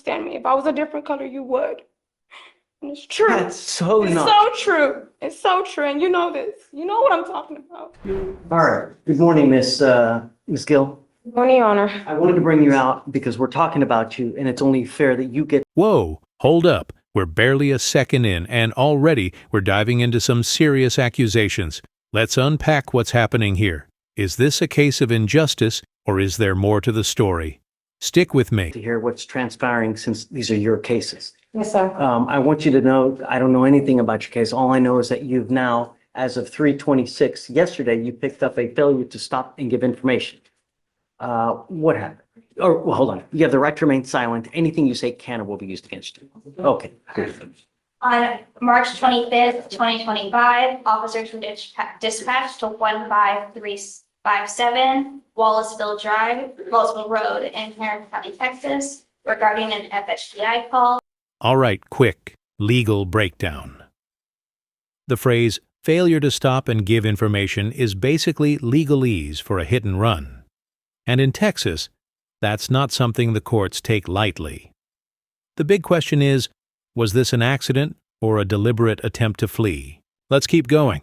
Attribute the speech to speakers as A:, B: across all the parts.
A: understand me. If I was a different color, you would. And it's true.
B: That's so
A: It's
B: not.
A: so true. It's so true. And you know this. You know what I'm talking about.
B: All right. Good morning, Miss Gill.
A: Good morning, Your Honor.
B: I wanted to bring you out because we're talking about you, and it's only fair that you get.
C: Whoa, hold up. We're barely a second in, and already we're diving into some serious accusations. Let's unpack what's happening here. Is this a case of injustice, or is there more to the story? Stick with me.
B: To hear what's transpiring since these are your cases.
A: Yes, sir.
B: I want you to know, I don't know anything about your case. All I know is that you've now, as of 3/26, yesterday, you picked up a failure to stop and give information. What happened? Or, well, hold on. You have the right to remain silent. Anything you say can or will be used against you. Okay, good.
D: On March 25th, 2025, officers were dispatched to 15357 Wallaceville Road in Harris County, Texas, regarding an FHDI call.
C: All right, quick, legal breakdown. The phrase, failure to stop and give information, is basically legalese for a hit and run. And in Texas, that's not something the courts take lightly. The big question is, was this an accident or a deliberate attempt to flee? Let's keep going.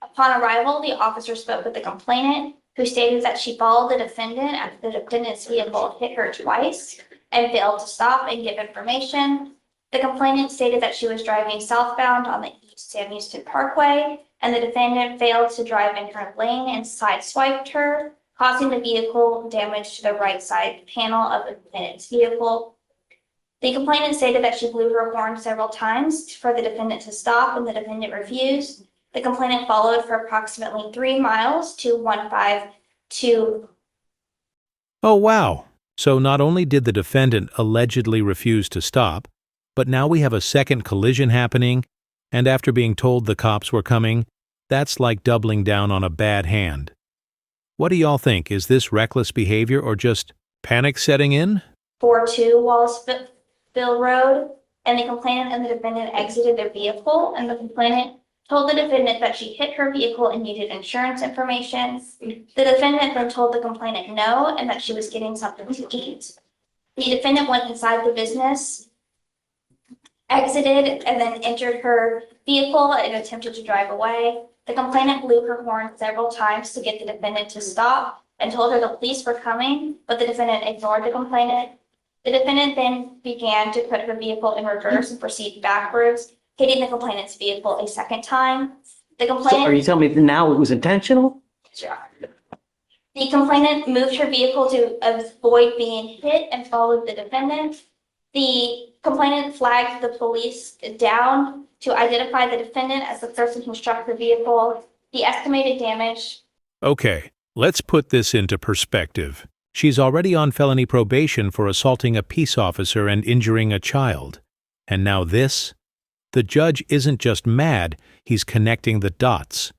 D: Upon arrival, the officer spoke with the complainant, who stated that she followed the defendant after the defendant's vehicle hit her twice and failed to stop and give information. The complainant stated that she was driving southbound on the East Sam Houston Parkway, and the defendant failed to drive in her lane and sideswiped her, causing the vehicle damage to the right side panel of the defendant's vehicle. The complainant stated that she blew her horn several times for the defendant to stop, and the defendant refused. The complainant followed for approximately 3 miles to 152.
C: Oh, wow. So not only did the defendant allegedly refuse to stop, but now we have a second collision happening, and after being told the cops were coming, that's like doubling down on a bad hand. What do y'all think? Is this reckless behavior or just panic setting in?
D: 42 Wallaceville Road, and the complainant and the defendant exited their vehicle, and the complainant told the defendant that she hit her vehicle and needed insurance information. The defendant then told the complainant no, and that she was getting something to eat. The defendant went inside the business, exited, and then entered her vehicle and attempted to drive away. The complainant blew her horn several times to get the defendant to stop and told her the police were coming, but the defendant ignored the complainant. The defendant then began to put her vehicle in reverse and proceed backwards, hitting the complainant's vehicle a second time. The
B: So are
D: complainant,
B: you telling me that now it was intentional?
D: the complainant moved her vehicle to avoid being hit and followed the defendant. The complainant flagged the police down to identify the defendant as the person who struck the vehicle. The estimated damage.
C: Okay, let's put this into perspective. She's already on felony probation for assaulting a peace officer and injuring a child. And now this? The judge isn't just mad, he's connecting the dots.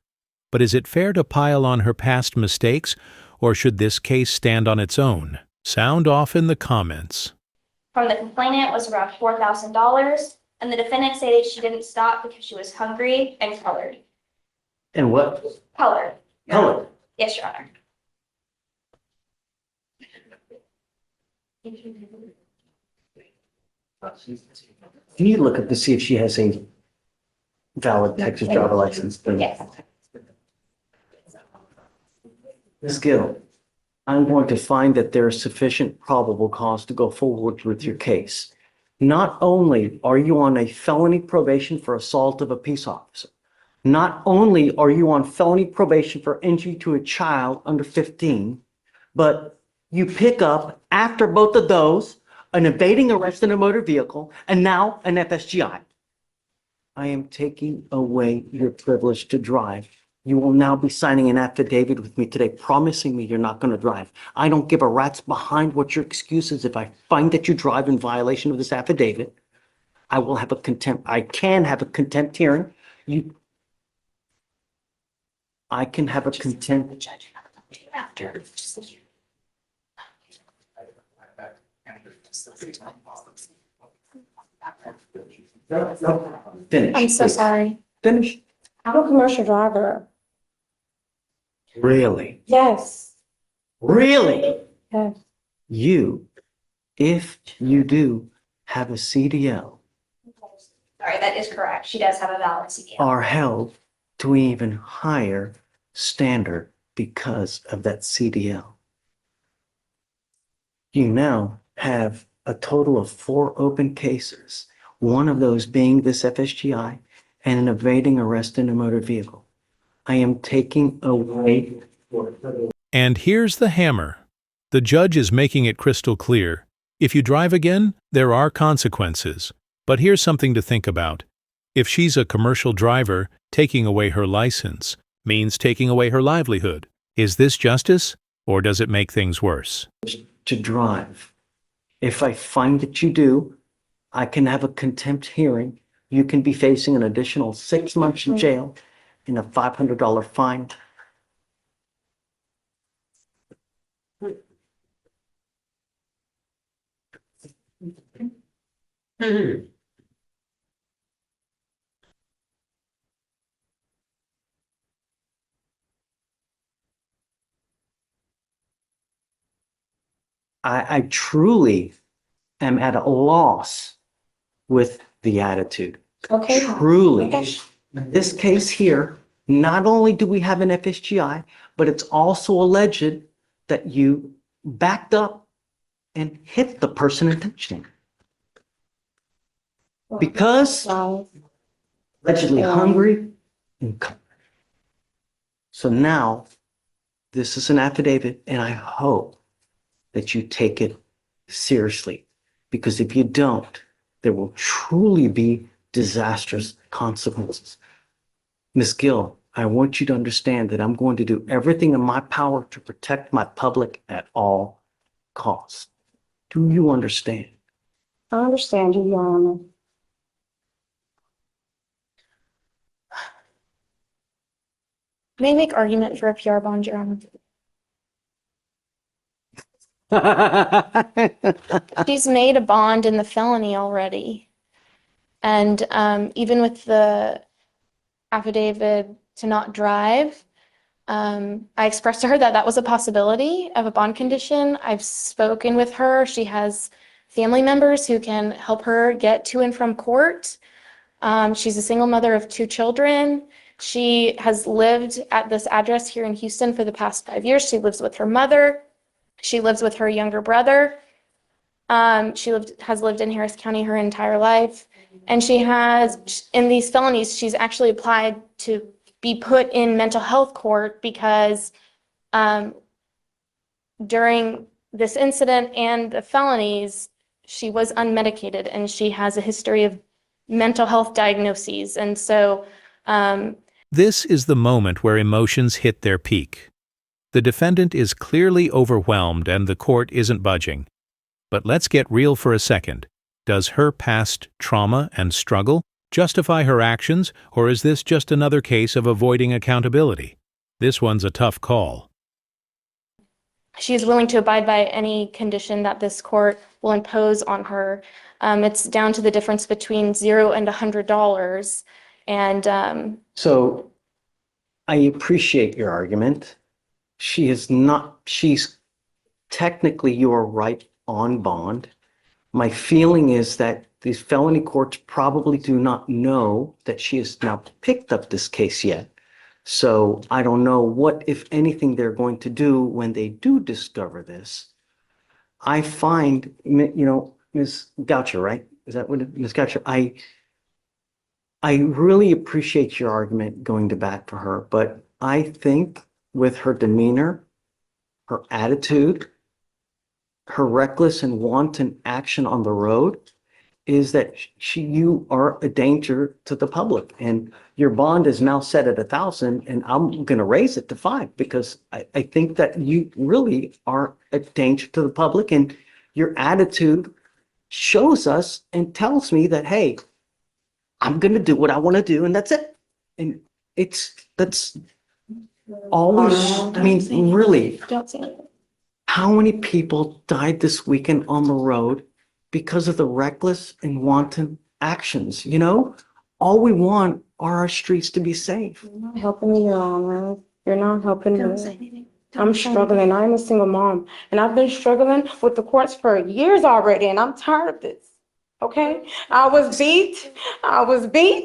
C: But is it fair to pile on her past mistakes, or should this case stand on its own? Sound off in the comments.
D: From the complainant was around $4,000, and the defendant stated she didn't stop because she was hungry and colored.
B: And what?
D: Colored.
B: Color.
D: Yes, Your Honor.
B: Can you look up to see if she has a valid Texas driver license?
D: Yes.
B: Ms. Gill, I'm going to find that there is sufficient probable cause to go forward with your case. Not only are you on a felony probation for assault of a peace officer, not only are you on felony probation for injury to a child under 15, but you pick up, after both of those, an evading arrest in a motor vehicle, and now an FSGI. I am taking away your privilege to drive. You will now be signing an affidavit with me today, promising me you're not going to drive. I don't give a rat's behind what your excuse is. If I find that you drive in violation of this affidavit, I will have a contempt. I can have a contempt hearing. I can have a contempt. After. Finish.
A: I'm so
B: please.
A: sorry.
B: Finish.
A: I'm a commercial driver.
B: Really?
A: Yes.
B: Really?
A: Yes.
B: You if you do have a CDL,
D: Sorry, that is correct. She does have a valid CDL.
B: are held to an even higher standard because of that CDL. You now have a total of 4 open cases, one of those being this FSGI and an evading arrest in a motor vehicle. I am taking away.
C: And here's the hammer. The judge is making it crystal clear. If you drive again, there are consequences. But here's something to think about. If she's a commercial driver, taking away her license means taking away her livelihood. Is this justice, or does it make things worse?
B: To drive. If I find that you do, I can have a contempt hearing. You can be facing an additional 6 months in jail and a $500 fine. I truly am at a loss with the attitude.
A: Okay.
B: Truly.
A: Okay.
B: This case here, not only do we have an FSGI, but it's also alleged that you backed up and hit the person intentionally. Because allegedly hungry and covered. So now, this is an affidavit, and I hope that you take it seriously. Because if you don't, there will truly be disastrous consequences. Ms. Gill, I want you to understand that I'm going to do everything in my power to protect my public at all costs. Do you understand?
A: I understand you, Your Honor. May I make argument for a PR bond, Your Honor? She's made a bond in the felony already. And even with the affidavit to not drive, I expressed to her that that was a possibility of a bond condition. I've spoken with her. She has family members who can help her get to and from court. She's a single mother of 2 children. She has lived at this address here in Houston for the past 5 years. She lives with her mother. She lives with her younger brother. Has lived in Harris County her entire life. And she has, in these felonies, she's actually applied to be put in mental health court because during this incident and the felonies, she was unmedicated and she has a history of mental health diagnoses. And so
C: This is the moment where emotions hit their peak. The defendant is clearly overwhelmed and the court isn't budging. But let's get real for a second. Does her past trauma and struggle justify her actions, or is this just another case of avoiding accountability? This one's a tough call.
A: she is willing to abide by any condition that this court will impose on her. It's down to the difference between $0 and $100. And
B: So I appreciate your argument. She's technically, you are right on bond. My feeling is that these felony courts probably do not know that she has now picked up this case yet. So I don't know what, if anything, they're going to do when they do discover this. I find, Ms. Goucher, right? Is that what, Ms. Goucher? I really appreciate your argument going to bat for her, but I think with her demeanor, her attitude, her reckless and wanton action on the road, is that you are a danger to the public, and your bond is now set at 1,000, and I'm going to raise it to 5 because I think that you really are a danger to the public, and your attitude shows us and tells me that, hey, I'm going to do what I want to do, and that's it. And that's always, I mean, really,
A: don't say anything.
B: how many people died this weekend on the road because of the reckless and wanton actions? All we want are our streets to be safe.
A: You're not helping me, Your Honor. You're not helping me.
D: Don't say anything.
E: I'm struggling. I'm a single mom, and I've been struggling with the courts for years already, and I'm tired of this. Okay? I was beat,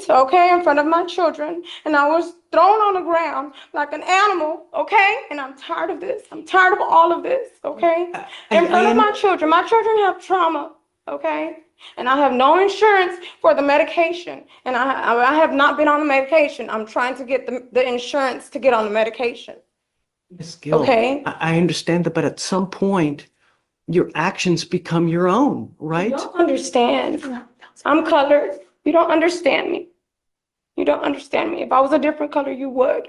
E: okay, in front of my children, and I was thrown on the ground like an animal, okay? And I'm tired of this. I'm tired of all of this, okay? In front of my children. My children have trauma, okay? And I have no insurance for the medication, and I have not been on the medication. I'm trying to get the insurance to get on the medication.
B: Ms. Gill,
E: Okay.
B: I understand that, but at some point, your actions become your own,
E: You
B: right?
E: don't understand. I'm colored. You don't understand me. You don't understand me. If I was a different color, you would.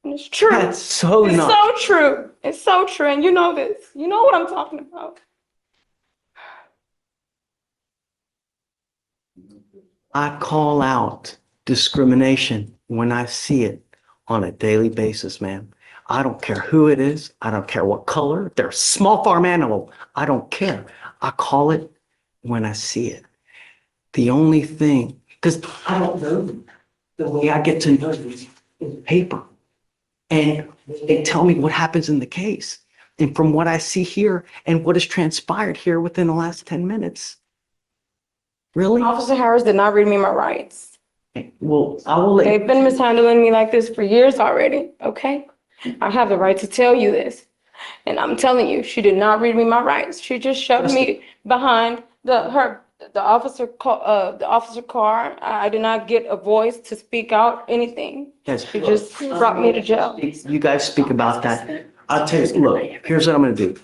E: And it's true.
B: That's so
E: It's
B: not.
E: so true. It's so true. And you know this. You know what I'm talking about.
B: I call out discrimination when I see it on a daily basis, ma'am. I don't care who it is. I don't care what color. If they're a small farm animal. I don't care. I call it when I see it. The only thing, because I don't know them. The way I get to know them is paper. And they tell me what happens in the case. And from what I see here and what has transpired here within the last 10 minutes. Really?
E: Officer Harris did not read me my rights.
B: Well, I will let
E: They've been mishandling me like this for years already, okay? I have the right to tell you this. And I'm telling you, she did not read me my rights. She just shoved me behind the officer car. I did not get a voice to speak out anything.
B: Yes.
E: She just brought me to jail.
B: You guys speak about that. I'll tell you, look, here's what I'm gonna do.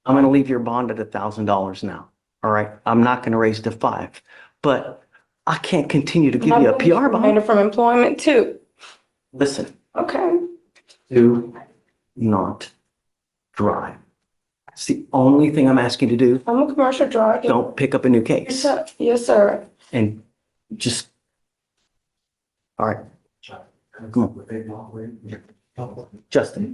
B: I'm gonna leave your bond at $1,000 now. All right? I'm not gonna raise it to 5, but I can't continue to give you a
E: I've been
B: PR bond.
E: discriminated from employment too.
B: Listen,
E: Okay.
B: do not drive. It's the only thing I'm asking you to do.
E: I'm a commercial driver.
B: Don't pick up a new
E: Yes,
B: case.
E: sir. Yes, sir.
B: And just, all right. Come on. Justin.